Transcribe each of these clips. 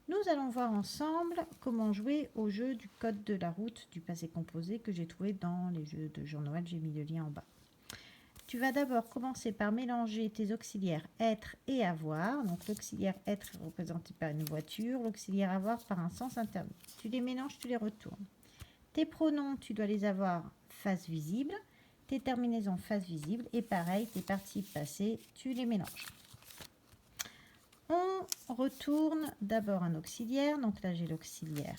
Nous allons voir ensemble comment jouer au jeu du code de la route du passé composé que j'ai trouvé dans les jeux de Jean-Noël. J'ai mis le lien en bas. Tu vas d'abord commencer par mélanger tes auxiliaires être et avoir. Donc l'auxiliaire être est représenté par une voiture, l'auxiliaire avoir par un sens interdit. Tu les mélanges, tu les retournes. Tes pronoms, tu dois les avoir face visible. Tes terminaisons face visible. Et pareil, tes participes passés, tu les mélanges. On retourne d'abord un auxiliaire. Donc là, j'ai l'auxiliaire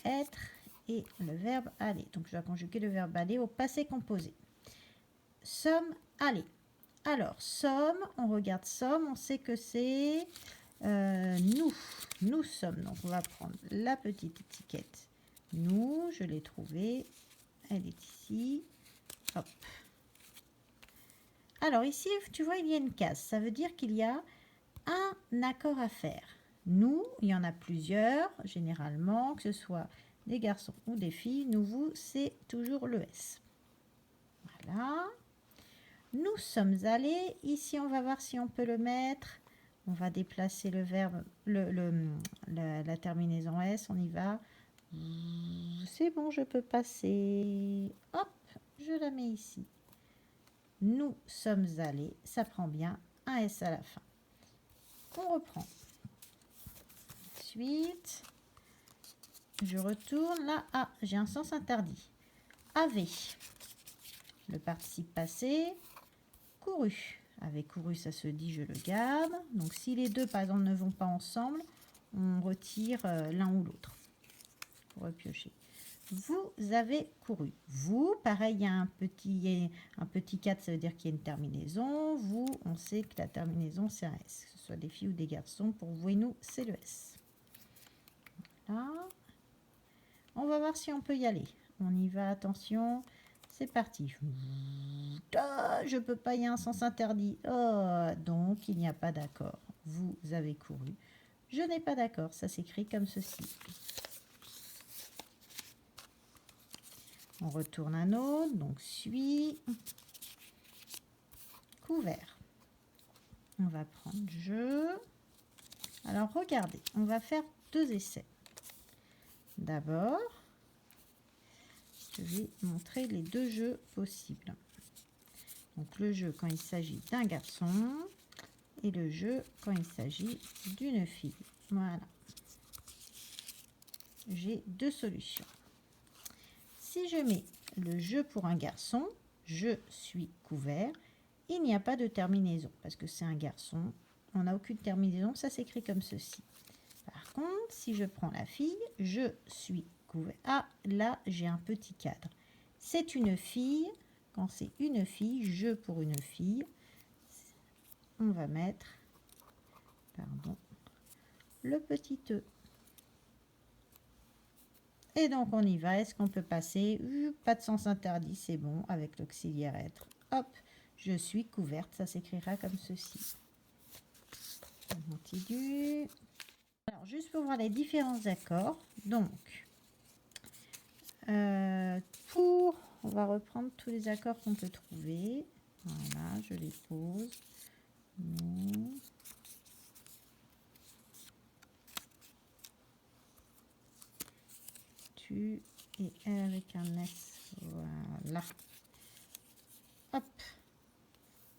être et le verbe aller. Donc je dois conjuguer le verbe aller au passé composé. Sommes allés. Alors, sommes, on regarde sommes, on sait que c'est nous. Nous sommes. Donc on va prendre la petite étiquette. Nous, je l'ai trouvée. Elle est ici. Hop. Alors ici, tu vois, il y a une case. Ça veut dire qu'il y a un accord à faire. Nous, il y en a plusieurs, généralement, que ce soit des garçons ou des filles. Nous, vous, c'est toujours le S. Voilà. Nous sommes allés. Ici, on va voir si on peut le mettre. On va déplacer le verbe, la terminaison S. On y va. C'est bon, je peux passer. Hop, je la mets ici. Nous sommes allés. Ça prend bien un S à la fin. On reprend. Ensuite, je retourne là. Ah, j'ai un sens interdit. Avait. Le participe passé. Couru. Avait couru, ça se dit, je le garde. Donc, si les deux, par exemple, ne vont pas ensemble, on retire l'un ou l'autre. Pour repiocher. Vous avez couru. Vous, pareil, il y a un petit 4, ça veut dire qu'il y a une terminaison. Vous, on sait que la terminaison, c'est un S. Que ce soit des filles ou des garçons. Pour vous et nous, c'est le S. Là. On va voir si on peut y aller. On y va, attention. C'est parti. Oh, je peux pas, il y a un sens interdit. Oh, donc il n'y a pas d'accord. Vous avez couru. Je n'ai pas d'accord. Ça s'écrit comme ceci. On retourne un autre. Donc suis. Couvert. On va prendre je. Alors regardez, on va faire 2 essais. D'abord, je vais montrer les 2 jeux possibles. Donc le jeu quand il s'agit d'un garçon et le jeu quand il s'agit d'une fille. Voilà. J'ai 2 solutions. Si je mets le jeu pour un garçon, je suis couvert, il n'y a pas de terminaison parce que c'est un garçon. On n'a aucune terminaison, ça s'écrit comme ceci. Par contre, si je prends la fille, je suis couvert. Ah, là, j'ai un petit cadre. C'est une fille. Quand c'est une fille, je pour une fille, on va mettre, pardon, le petit E. Et donc, on y va. Est-ce qu'on peut passer? Pas de sens interdit, c'est bon, avec l'auxiliaire être. Hop, je suis couverte. Ça s'écrira comme ceci. On continue. Alors, juste pour voir les différents accords. Donc, on va reprendre tous les accords qu'on peut trouver. Voilà, je les pose. Nous. Tu et elle avec un S. Voilà. Hop.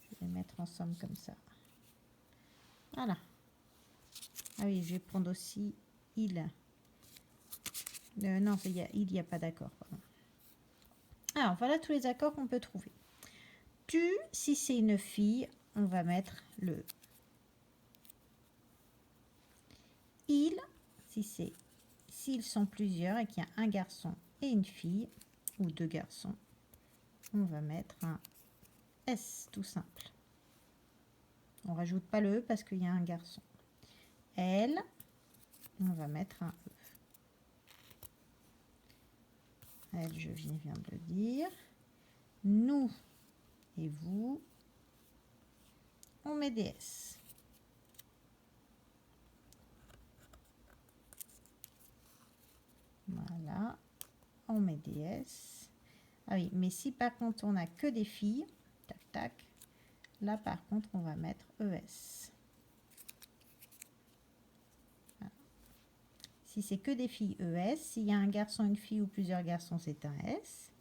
Je vais les mettre ensemble comme ça. Voilà. Ah oui, je vais prendre aussi il. Non, il n'y a pas d'accord. Alors, voilà tous les accords qu'on peut trouver. Tu, si c'est une fille, on va mettre le il. S'ils sont plusieurs et qu'il y a un garçon et une fille, ou 2 garçons, on va mettre un S tout simple. On rajoute pas le E parce qu'il y a un garçon. Elle, on va mettre un E. Elle, je viens de le dire. Nous et vous, on met des S. Voilà, on met des S. Ah oui, mais si par contre on n'a que des filles, tac tac, là par contre, on va mettre ES. Voilà. Si c'est que des filles, ES. S'il y a un garçon, une fille ou plusieurs garçons, c'est un S.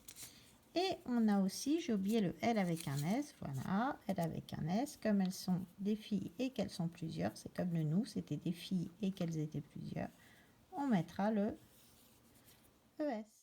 Et on a aussi, j'ai oublié le L avec un S, voilà, L avec un S. Comme elles sont des filles et qu'elles sont plusieurs, c'est comme le nous, c'était des filles et qu'elles étaient plusieurs, on mettra le ES.